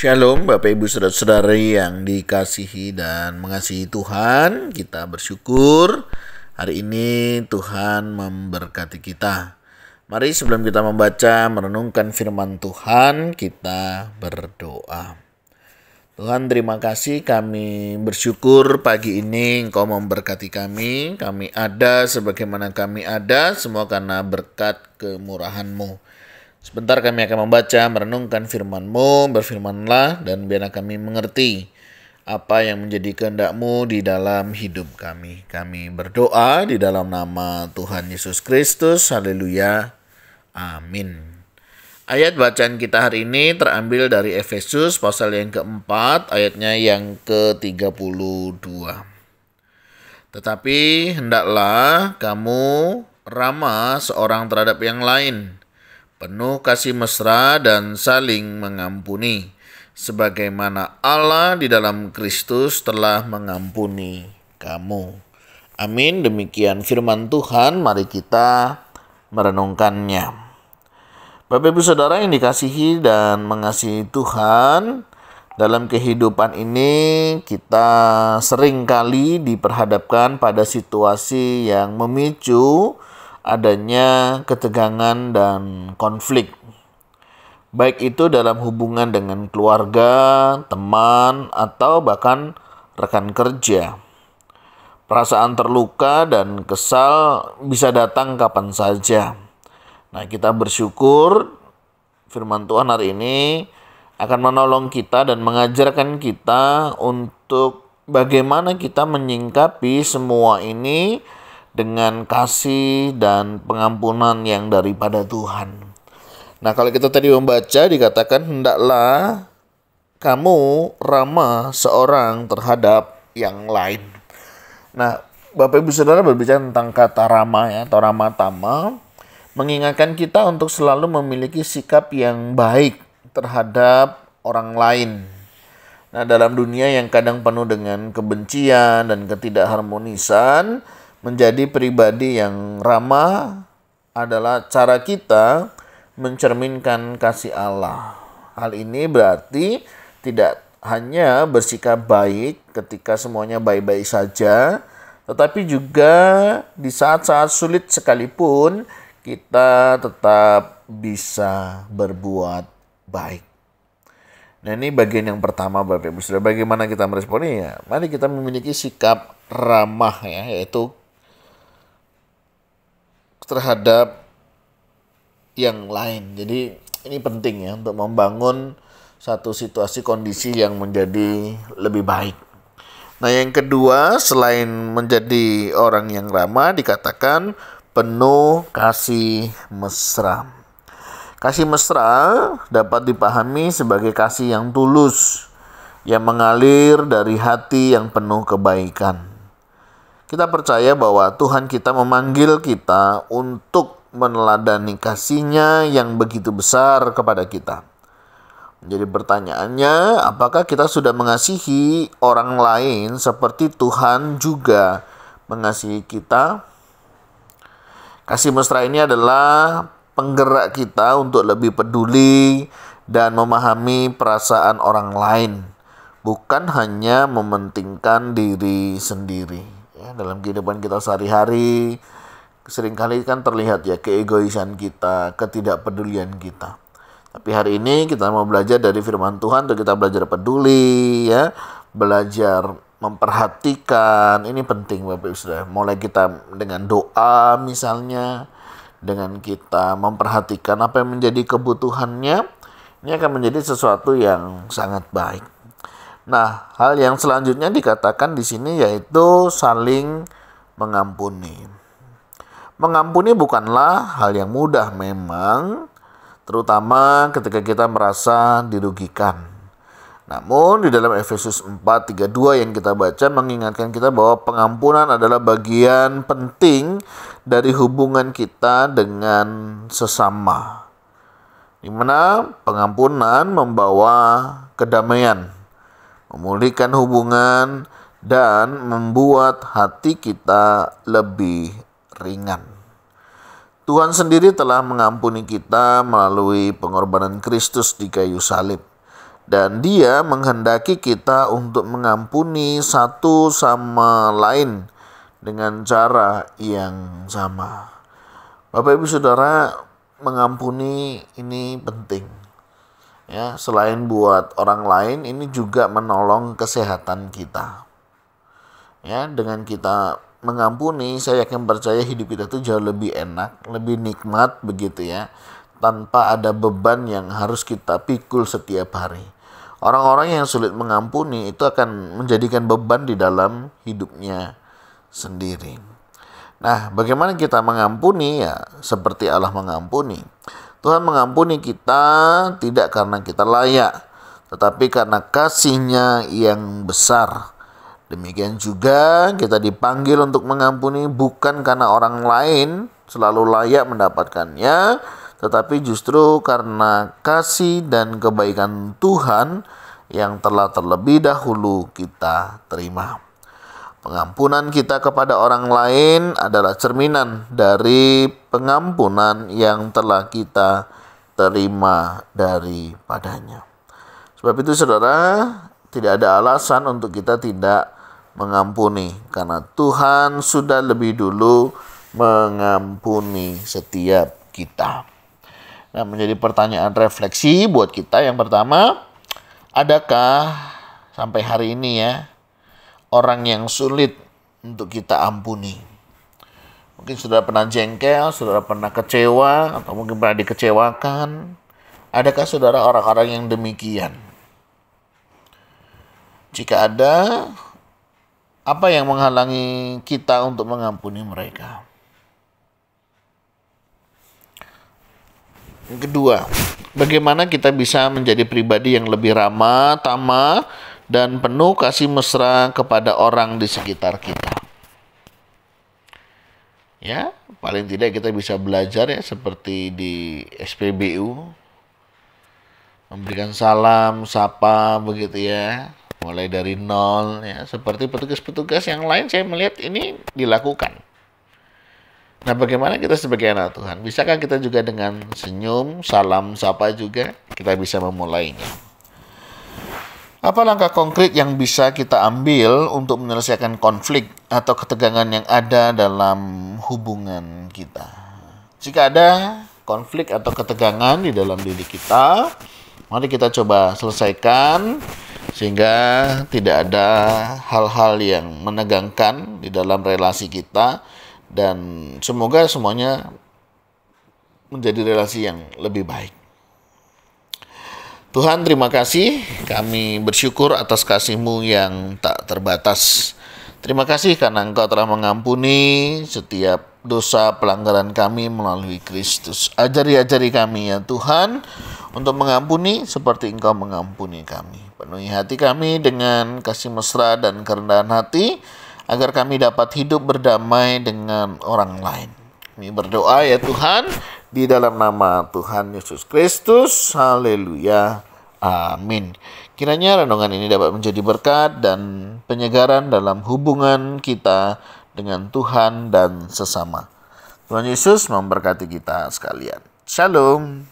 Shalom Bapak Ibu Saudara-saudari yang dikasihi dan mengasihi Tuhan. Kita bersyukur hari ini Tuhan memberkati kita. Mari sebelum kita membaca merenungkan firman Tuhan, kita berdoa. Tuhan, terima kasih, kami bersyukur pagi ini Engkau memberkati kami. Kami ada sebagaimana kami ada, semua karena berkat kemurahan-Mu. Sebentar kami akan membaca, merenungkan firman-Mu, berfirmanlah dan biarlah kami mengerti apa yang menjadi kehendak-Mu di dalam hidup kami. Kami berdoa di dalam nama Tuhan Yesus Kristus, haleluya, amin. Ayat bacaan kita hari ini terambil dari Efesus pasal yang keempat, ayatnya yang ke-32. Tetapi hendaklah kamu ramah seorang terhadap yang lain, penuh kasih mesra dan saling mengampuni, sebagaimana Allah di dalam Kristus telah mengampuni kamu. Amin. Demikian firman Tuhan, mari kita merenungkannya. Bapak Ibu Saudara yang dikasihi dan mengasihi Tuhan, dalam kehidupan ini kita sering kali diperhadapkan pada situasi yang memicu adanya ketegangan dan konflik. Baik itu dalam hubungan dengan keluarga, teman, atau bahkan rekan kerja. Perasaan terluka dan kesal bisa datang kapan saja. Nah, kita bersyukur firman Tuhan hari ini akan menolong kita dan mengajarkan kita untuk bagaimana kita menyingkapi semua ini dengan kasih dan pengampunan yang daripada Tuhan. Nah, kalau kita tadi membaca dikatakan hendaklah kamu ramah seorang terhadap yang lain. Nah, Bapak Ibu Saudara berbicara tentang kata ramah atau ramah tamah, mengingatkan kita untuk selalu memiliki sikap yang baik terhadap orang lain. Nah, dalam dunia yang kadang penuh dengan kebencian dan ketidakharmonisan, menjadi pribadi yang ramah adalah cara kita mencerminkan kasih Allah. Hal ini berarti tidak hanya bersikap baik ketika semuanya baik-baik saja, tetapi juga di saat-saat sulit sekalipun kita tetap bisa berbuat baik. Nah, ini bagian yang pertama Bapak Ibu Saudara. Bagaimana kita meresponnya? Ya, mari kita memiliki sikap ramah yaitu terhadap yang lain. Jadi ini penting ya untuk membangun satu situasi kondisi yang menjadi lebih baik. Nah, yang kedua, selain menjadi orang yang ramah, dikatakan penuh kasih mesra. Kasih mesra dapat dipahami sebagai kasih yang tulus, yang mengalir dari hati yang penuh kebaikan. Kita percaya bahwa Tuhan kita memanggil kita untuk meneladani kasih-Nya yang begitu besar kepada kita. Jadi pertanyaannya, apakah kita sudah mengasihi orang lain seperti Tuhan juga mengasihi kita? Kasih mesra ini adalah penggerak kita untuk lebih peduli dan memahami perasaan orang lain, bukan hanya mementingkan diri sendiri. Ya, dalam kehidupan kita sehari-hari, seringkali kan terlihat ya keegoisan kita, ketidakpedulian kita. Tapi hari ini kita mau belajar dari firman Tuhan untuk kita belajar peduli, ya, belajar memperhatikan. Ini penting Bapak Ibu Saudara. Mulai kita dengan doa misalnya, dengan kita memperhatikan apa yang menjadi kebutuhannya, ini akan menjadi sesuatu yang sangat baik. Nah, hal yang selanjutnya dikatakan di sini yaitu saling mengampuni. Mengampuni bukanlah hal yang mudah memang, terutama ketika kita merasa dirugikan. Namun di dalam Efesus 4:32 yang kita baca mengingatkan kita bahwa pengampunan adalah bagian penting dari hubungan kita dengan sesama, di mana pengampunan membawa kedamaian, memulihkan hubungan, dan membuat hati kita lebih ringan. Tuhan sendiri telah mengampuni kita melalui pengorbanan Kristus di kayu salib. Dan Dia menghendaki kita untuk mengampuni satu sama lain dengan cara yang sama. Bapak Ibu Saudara, mengampuni ini penting. Ya, selain buat orang lain, ini juga menolong kesehatan kita. Ya, dengan kita mengampuni, saya yakin percaya hidup kita itu jauh lebih enak, lebih nikmat begitu ya, tanpa ada beban yang harus kita pikul setiap hari. Orang-orang yang sulit mengampuni itu akan menjadikan beban di dalam hidupnya sendiri. Nah, bagaimana kita mengampuni? Ya, seperti Allah mengampuni. Tuhan mengampuni kita tidak karena kita layak, tetapi karena kasih-Nya yang besar. Demikian juga kita dipanggil untuk mengampuni bukan karena orang lain selalu layak mendapatkannya, tetapi justru karena kasih dan kebaikan Tuhan yang telah terlebih dahulu kita terima. Pengampunan kita kepada orang lain adalah cerminan dari pengampunan yang telah kita terima daripadanya. Sebab itu saudara, tidak ada alasan untuk kita tidak mengampuni, karena Tuhan sudah lebih dulu mengampuni setiap kita. Nah, menjadi pertanyaan refleksi buat kita yang pertama, adakah sampai hari ini ya orang yang sulit untuk kita ampuni? Mungkin saudara pernah jengkel, saudara pernah kecewa, atau mungkin pernah dikecewakan. Adakah saudara orang-orang yang demikian? Jika ada, apa yang menghalangi kita untuk mengampuni mereka? Yang kedua, bagaimana kita bisa menjadi pribadi yang lebih ramah, tamah, dan penuh kasih mesra kepada orang di sekitar kita? Ya, paling tidak kita bisa belajar ya seperti di SPBU, memberikan salam, sapa begitu ya, mulai dari nol ya, seperti petugas-petugas yang lain saya melihat ini dilakukan. Nah, bagaimana kita sebagai anak Tuhan? Bisakah kita juga dengan senyum, salam, sapa juga kita bisa memulainya? Apa langkah konkret yang bisa kita ambil untuk menyelesaikan konflik atau ketegangan yang ada dalam hubungan kita? Jika ada konflik atau ketegangan di dalam diri kita, mari kita coba selesaikan sehingga tidak ada hal-hal yang menegangkan di dalam relasi kita, dan semoga semuanya menjadi relasi yang lebih baik. Tuhan, terima kasih. Kami bersyukur atas kasih-Mu yang tak terbatas. Terima kasih karena Engkau telah mengampuni setiap dosa pelanggaran kami melalui Kristus. Ajari kami ya Tuhan untuk mengampuni seperti Engkau mengampuni kami. Penuhi hati kami dengan kasih mesra dan kerendahan hati, agar kami dapat hidup berdamai dengan orang lain. Kami berdoa ya Tuhan, di dalam nama Tuhan Yesus Kristus. Haleluya. Amin. Kiranya renungan ini dapat menjadi berkat dan penyegaran dalam hubungan kita dengan Tuhan dan sesama. Tuhan Yesus memberkati kita sekalian. Shalom.